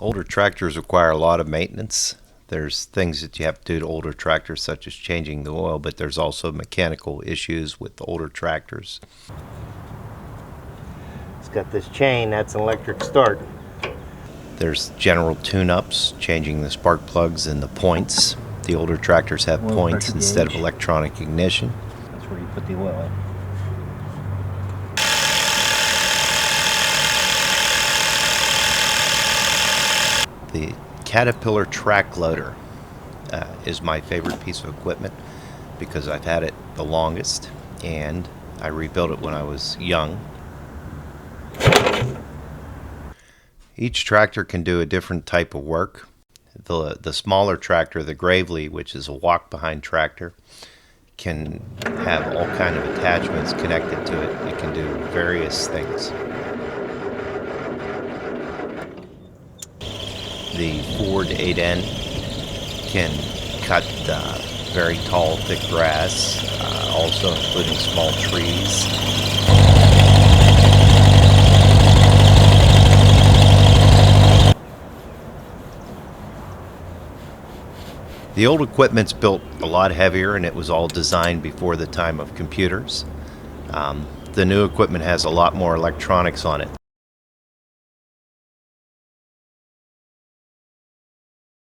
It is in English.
Older tractors require a lot of maintenance. There's things that you have to do to older tractors, such as changing the oil, but there's also mechanical issues with older tractors. It's got this chain, that's an electric start. There's general tune-ups, changing the spark plugs and the points. The older tractors have Oil points pressure instead gauge. of electronic ignition. That's where you put the oil in. The Caterpillar track loader is my favorite piece of equipment because I've had it the longest, and I rebuilt it when I was young. Each tractor can do a different type of work. The smaller tractor, the Gravely, which is a walk-behind tractor, can have all kind of attachments connected to it. It can do various things. The Ford 8N can cut very tall, thick grass, also including small trees. The old equipment's built a lot heavier, and it was all designed before the time of computers. The new equipment has a lot more electronics on it.